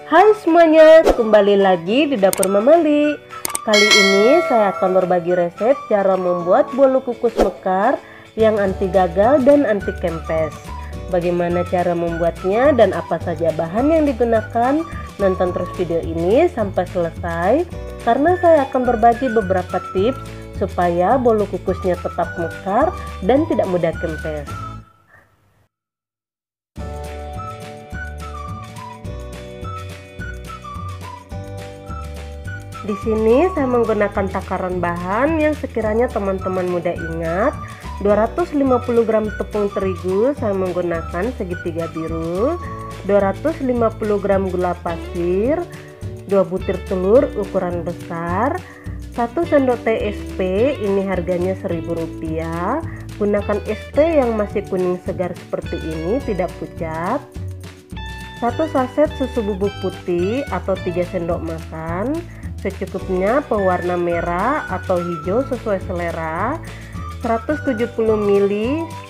Hai semuanya, kembali lagi di dapur Mama Li. Kali ini saya akan berbagi resep cara membuat bolu kukus mekar yang anti gagal dan anti kempes. Bagaimana cara membuatnya dan apa saja bahan yang digunakan? Nonton terus video ini sampai selesai karena saya akan berbagi beberapa tips supaya bolu kukusnya tetap mekar dan tidak mudah kempes. Di sini saya menggunakan takaran bahan yang sekiranya teman-teman mudah ingat. 250 gram tepung terigu saya menggunakan segitiga biru, 250 gram gula pasir, 2 butir telur ukuran besar, 1 sendok teh SP, ini harganya Rp1.000. Gunakan SP yang masih kuning segar seperti ini, tidak pucat. 1 saset susu bubuk putih atau 3 sendok makan, secukupnya pewarna merah atau hijau sesuai selera. 170 ml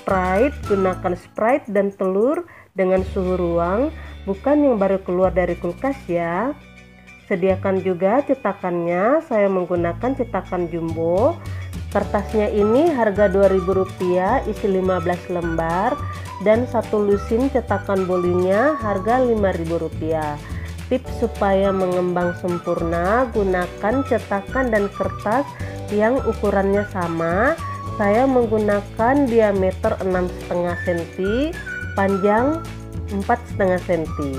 Sprite, gunakan Sprite dan telur dengan suhu ruang, bukan yang baru keluar dari kulkas ya. Sediakan juga cetakannya, saya menggunakan cetakan jumbo. Kertasnya ini harga Rp2.000, isi 15 lembar, dan 1 lusin cetakan bolunya harga Rp5.000. Tips supaya mengembang sempurna, gunakan cetakan dan kertas yang ukurannya sama. Saya menggunakan diameter 6,5 cm, panjang 4,5 cm.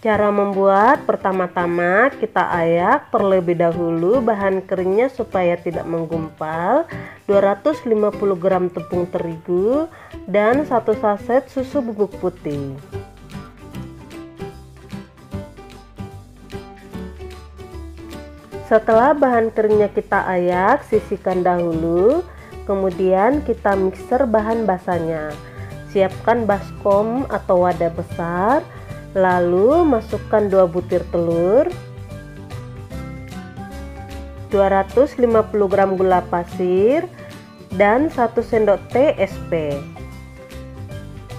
Cara membuat, pertama-tama kita ayak terlebih dahulu bahan keringnya supaya tidak menggumpal. 250 gram tepung terigu dan 1 saset susu bubuk putih. Setelah bahan keringnya kita ayak, sisihkan dahulu. Kemudian kita mixer bahan basahnya. Siapkan baskom atau wadah besar. Lalu masukkan 2 butir telur, 250 gram gula pasir, dan 1 sendok teh SP.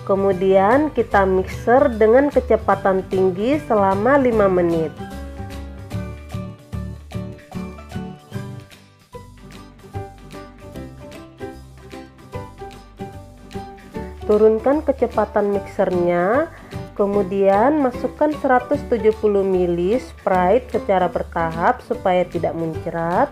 Kemudian kita mixer dengan kecepatan tinggi selama 5 menit. Turunkan kecepatan mixernya. Kemudian masukkan 170 ml Sprite secara bertahap supaya tidak muncrat.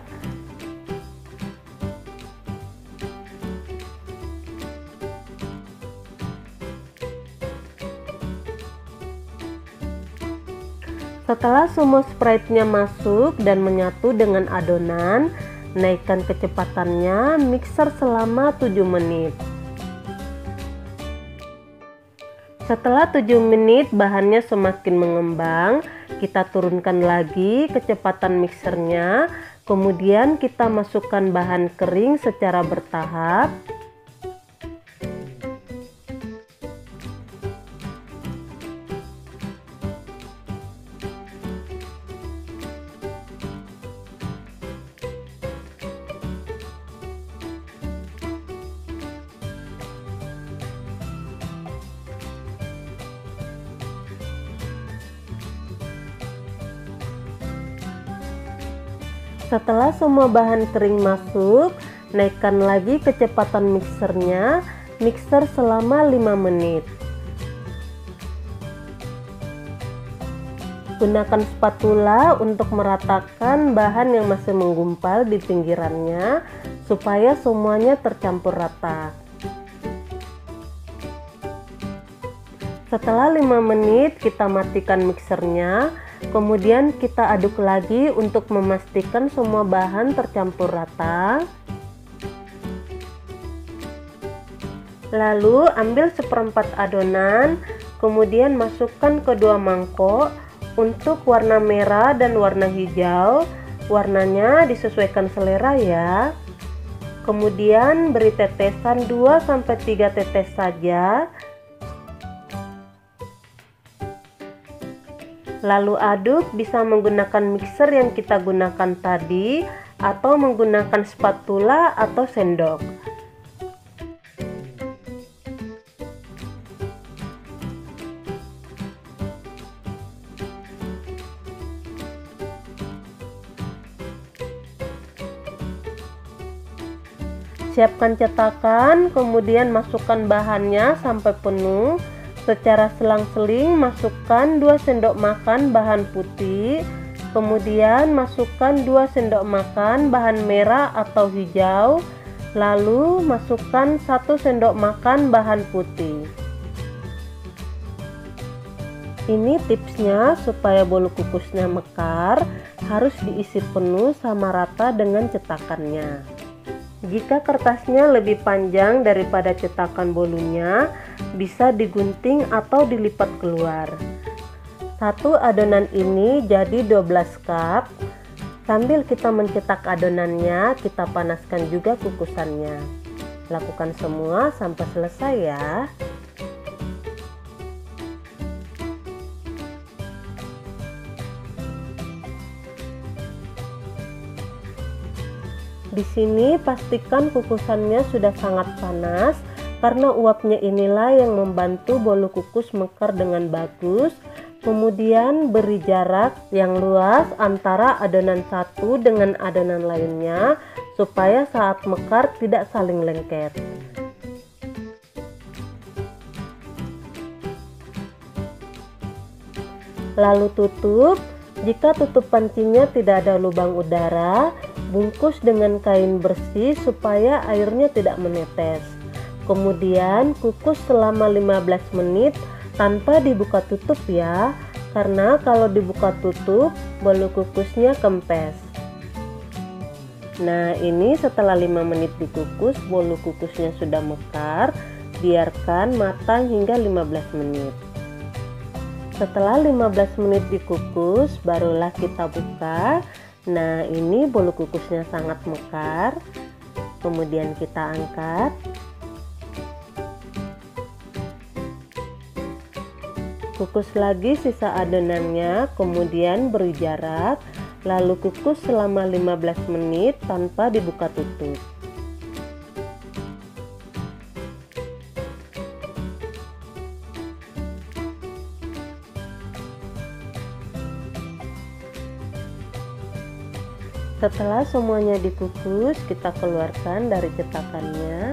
Setelah semua Sprite-nya masuk dan menyatu dengan adonan, naikkan kecepatannya, mixer selama 7 menit. Setelah 7 menit bahannya semakin mengembang, kita turunkan lagi kecepatan mixernya, kemudian kita masukkan bahan kering secara bertahap. Setelah semua bahan kering masuk, naikkan lagi kecepatan mixernya, mixer selama 5 menit. Gunakan spatula untuk meratakan bahan yang masih menggumpal di pinggirannya, supaya semuanya tercampur rata. Setelah 5 menit, kita matikan mixernya. Kemudian kita aduk lagi untuk memastikan semua bahan tercampur rata. Lalu ambil 1/4 adonan, kemudian masukkan ke 2 mangkok. Untuk warna merah dan warna hijau, warnanya disesuaikan selera ya. Kemudian beri tetesan 2-3 tetes saja. Lalu aduk bisa menggunakan mixer yang kita gunakan tadi atau menggunakan spatula atau sendok. Siapkan cetakan, kemudian masukkan bahannya sampai penuh. Secara selang-seling masukkan 2 sendok makan bahan putih, kemudian masukkan 2 sendok makan bahan merah atau hijau, lalu masukkan 1 sendok makan bahan putih. Ini tipsnya supaya bolu kukusnya mekar, harus diisi penuh sama rata dengan cetakannya. Jika kertasnya lebih panjang daripada cetakan bolunya, bisa digunting atau dilipat keluar. Satu adonan ini jadi 12 cup. Sambil kita mencetak adonannya, kita panaskan juga kukusannya. Lakukan semua sampai selesai ya. Di sini pastikan kukusannya sudah sangat panas, karena uapnya inilah yang membantu bolu kukus mekar dengan bagus. Kemudian beri jarak yang luas antara adonan satu dengan adonan lainnya, supaya saat mekar tidak saling lengket. Lalu tutup. Jika tutup pancinya tidak ada lubang udara, bungkus dengan kain bersih supaya airnya tidak menetes. Kemudian kukus selama 15 menit tanpa dibuka tutup ya, karena kalau dibuka tutup bolu kukusnya kempes. Nah, ini setelah 5 menit dikukus, bolu kukusnya sudah mekar. Biarkan matang hingga 15 menit. Setelah 15 menit dikukus, barulah kita buka. Nah, ini bolu kukusnya sangat mekar. Kemudian kita angkat. Kukus lagi sisa adonannya, kemudian beri jarak, lalu kukus selama 15 menit tanpa dibuka tutup. Setelah semuanya dikukus, kita keluarkan dari cetakannya.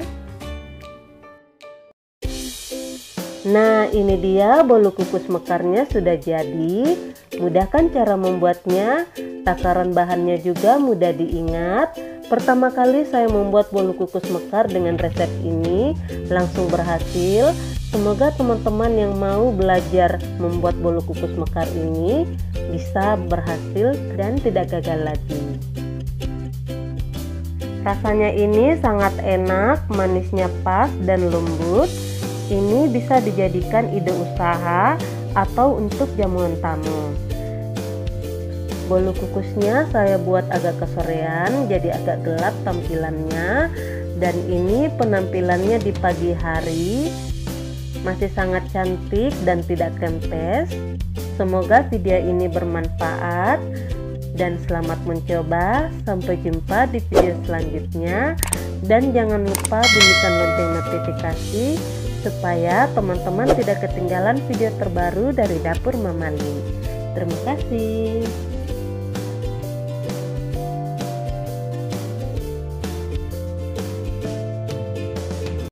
Nah, ini dia bolu kukus mekarnya sudah jadi. Mudah kan cara membuatnya? Takaran bahannya juga mudah diingat. Pertama kali saya membuat bolu kukus mekar dengan resep ini, langsung berhasil. Semoga teman-teman yang mau belajar membuat bolu kukus mekar ini bisa berhasil dan tidak gagal lagi. Rasanya ini sangat enak, manisnya pas dan lembut. Ini bisa dijadikan ide usaha atau untuk jamuan tamu. Bolu kukusnya saya buat agak kesorean, jadi agak gelap tampilannya. Dan ini penampilannya di pagi hari, masih sangat cantik dan tidak kempes. Semoga video ini bermanfaat. Dan selamat mencoba, sampai jumpa di video selanjutnya. Dan jangan lupa bunyikan lonceng notifikasi supaya teman-teman tidak ketinggalan video terbaru dari Dapur Mama Li. Terima kasih.